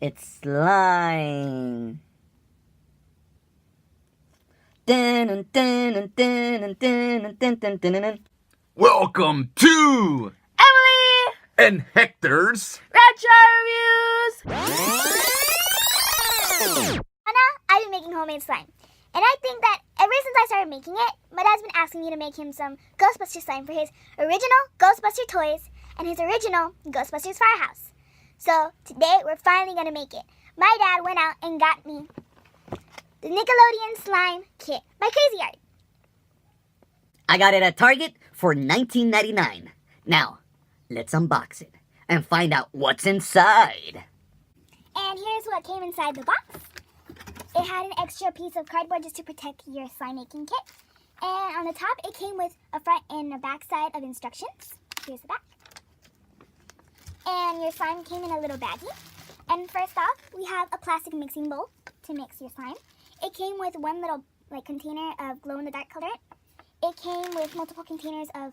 It's slime. Welcome to Emily and Hector's Retro Reviews. Anna, I've been making homemade slime. And I think that ever since I started making it, my dad's been asking me to make him some Ghostbusters slime for his original Ghostbuster toys and his original Ghostbusters firehouse. So today we're finally going to make it. My dad went out and got me the Nickelodeon slime kit by Cra Z Art. I got it at Target for $19.99. Now, let's unbox it and find out what's inside. And here's what came inside the box. It had an extra piece of cardboard just to protect your slime making kit. And on the top, it came with a front and a back side of instructions. Here's the back. And your slime came in a little baggie. And first off, we have a plastic mixing bowl to mix your slime. It came with one little container of glow-in-the-dark colorant. It came with multiple containers of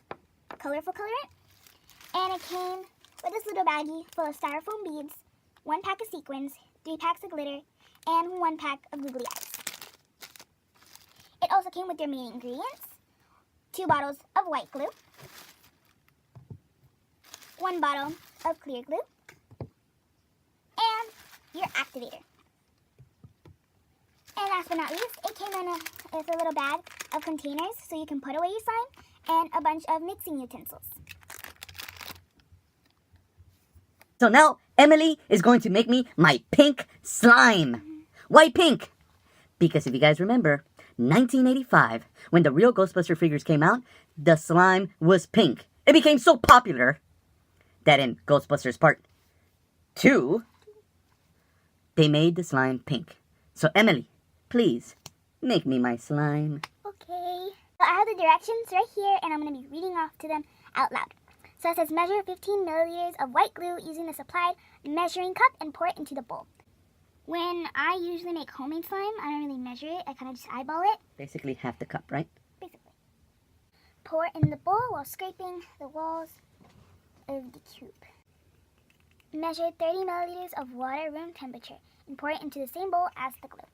colorful colorant. And it came with this little baggie full of styrofoam beads, 1 pack of sequins, 3 packs of glitter, and 1 pack of googly eyes. It also came with their main ingredients, 2 bottles of white glue, 1 bottle of clear glue, and your activator. And last but not least, it came in with a little bag of containers so you can put away your slime and a bunch of mixing utensils. So now, Emily is going to make me my pink slime. Why pink? Because if you guys remember, 1985, when the Real Ghostbuster figures came out, the slime was pink. It became so popular that in Ghostbusters Part 2, they made the slime pink. So Emily, please, make me my slime. Okay. So I have the directions right here, and I'm going to be reading off to them out loud. So it says measure 15 milliliters of white glue using the supplied measuring cup and pour it into the bowl. When I usually make homemade slime, I don't really measure it. I kind of just eyeball it. Basically half the cup, right? Basically. Pour it in the bowl while scraping the walls of the cube. Measure 30 milliliters of water room temperature and pour it into the same bowl as the glue.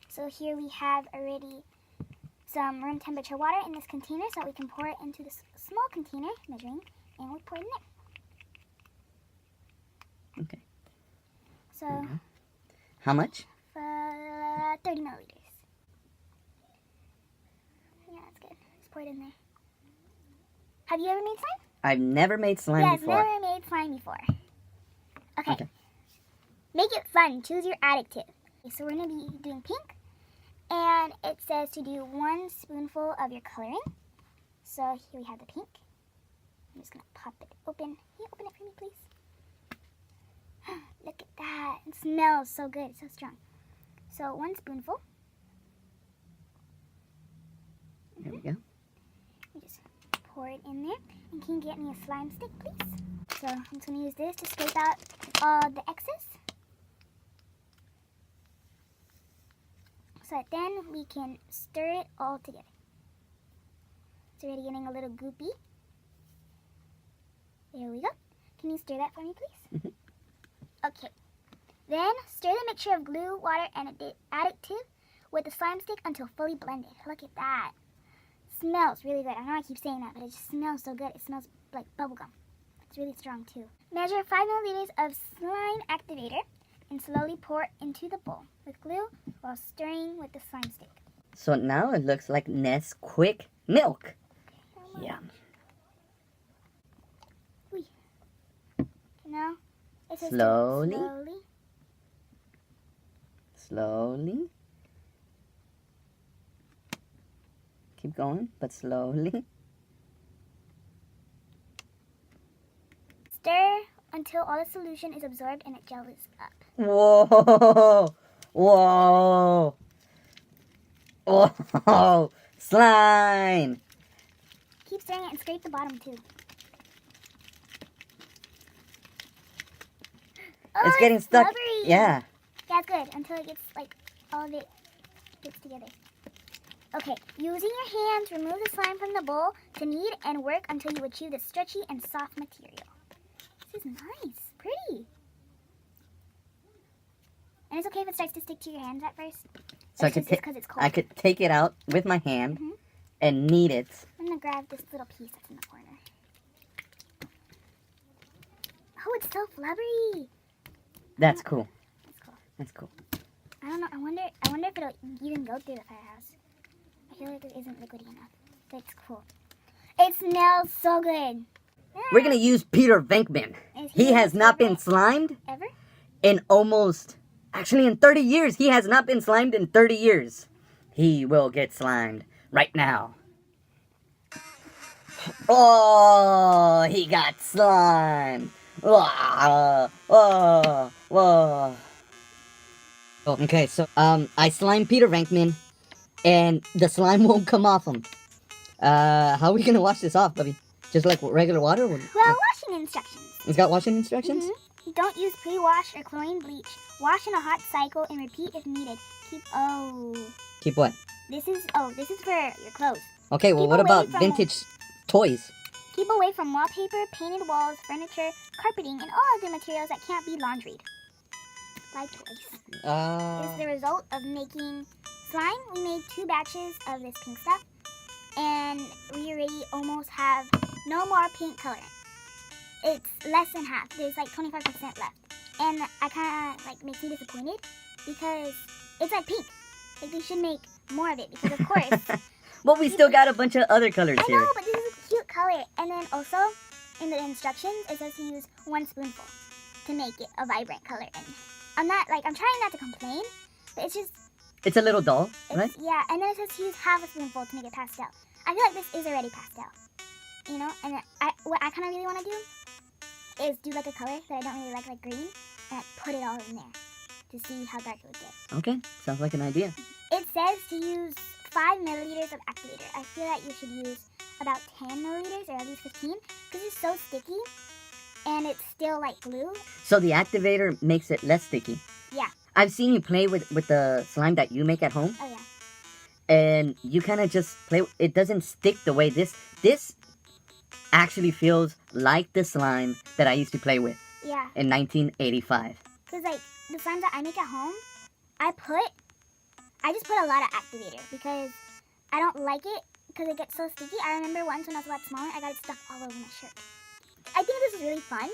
So here we have already some room temperature water in this container so we can pour it into this small container measuring, and we pour it in there. Okay. So, how much? 30 milliliters. Yeah, that's good. Just pour it in there. Have you ever made slime? I've never made slime before. Yes, never made slime before. Okay. Make it fun. Choose your additive. Okay, so we're going to be doing pink. And it says to do 1 spoonful of your coloring. So here we have the pink. I'm just going to pop it open. Can you open it for me, please? Look at that. It smells so good. It's so strong. So 1 spoonful. There we go. You just pour it in there. And can you get me a slime stick, please? So I'm just going to use this to scrape out all the excess. So that then we can stir it all together. It's already getting a little goopy. There we go. Can you stir that for me, please? Okay. Then stir the mixture of glue, water, and additive with the slime stick until fully blended. Look at that. Smells really good. I know I keep saying that, but it just smells so good. It smells like bubblegum. It's really strong too. Measure 5 milliliters of slime activator and slowly pour into the bowl with glue while stirring with the slime stick. So now it looks like Nesquik milk. Yum. Now, it says Slowly. Slowly. Slowly. Keep going, but slowly. Stir until all the solution is absorbed and it gels up. Whoa! Whoa! Whoa! Slime! Keep stirring it and scrape the bottom too. Oh, It's getting stuck. Rubbery. Yeah. Yeah, it's good until it gets all of it gets together. Okay, using your hands, remove the slime from the bowl to knead and work until you achieve the stretchy and soft material. This is nice, pretty. And it's okay if it starts to stick to your hands at first. So It's just because it's cold. I could take it out with my hand and knead it. I'm gonna grab this little piece that's in the corner. Oh, it's so flubbery. That's cool. That's cool. That's cool. I don't know. I wonder if it'll even go through the firehouse. I feel like it isn't liquidy enough. But it's cool. It smells so good. We're gonna use Peter Venkman. Is He has your not been favorite slimed ever? in in 30 years. He has not been slimed in 30 years. He will get slimed right now. Oh, he got slimed. Okay, so I slimed Peter Venkman, and the slime won't come off him. How are we gonna wash this off, Bubby? Just like regular water? Well, washing instructions. It's got washing instructions? Don't use pre-wash or chlorine bleach. Wash in a hot cycle and repeat if needed. Keep what? This is for your clothes. Okay, well, Keep what away about from- vintage toys? Keep away from wallpaper, painted walls, furniture, carpeting, and all other materials that can't be laundried. Like toys. Is the result of making slime. We made 2 batches of this pink stuff, and we already almost have no more pink color. It's less than half. There's like 25% left, and I kind of like makes me disappointed because it's like pink. Like they should make more of it because of course. Well, we still got a bunch of other colors I here. know, but this is a cute color. And then also in the instructions it says to use 1 spoonful to make it a vibrant color. And I'm trying not to complain, but it's just It's a little dull, right? yeah. And then it says to use half a spoonful to make it pastel. I feel like this is already pastel, you know. And what I kind of really want to do is do like a color that I don't really like green, and I put it all in there to see how dark it would get. Okay, sounds like an idea. It says to use 5 milliliters of activator. I feel that you should use about 10 milliliters or at least 15 because it's so sticky and it's still like glue. So the activator makes it less sticky. Yeah. I've seen you play with the slime that you make at home, Oh yeah. and you kind of just play. It doesn't stick the way this actually feels like the slime that I used to play with Yeah. in 1985. Because like the slimes that I make at home, I just put a lot of activator because I don't like it because it gets so sticky. I remember once when I was a lot smaller, I got it stuck all over my shirt. I think this is really fun.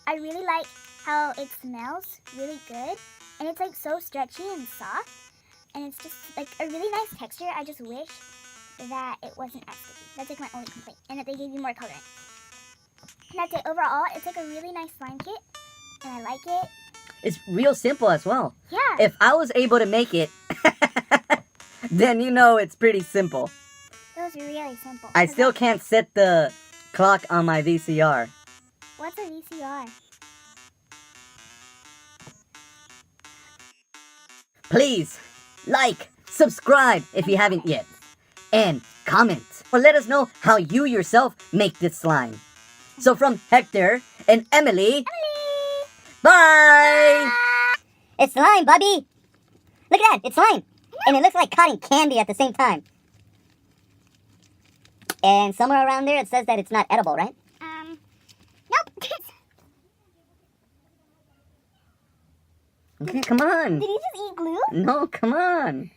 I really like how it smells really good. And it's like so stretchy and soft. And it's just like a really nice texture. I just wish that it wasn't as sticky. That's like my only complaint. And that they gave you more colorant. And that's it. Overall, it's like a really nice slime kit. And I like it. It's real simple as well. Yeah. If I was able to make it, then you know it's pretty simple. It was really simple. I 'Cause still can't set the clock on my VCR. What's a VCR? Please like, subscribe if you haven't yet, and comment or let us know how you yourself make this slime. So from Hector and Emily, bye! It's slime, Bubby. Look at that, it's slime. And it looks like cotton candy at the same time. And somewhere around there it says that it's not edible, right? Nope. Okay, come on. Did he just eat glue? No, come on.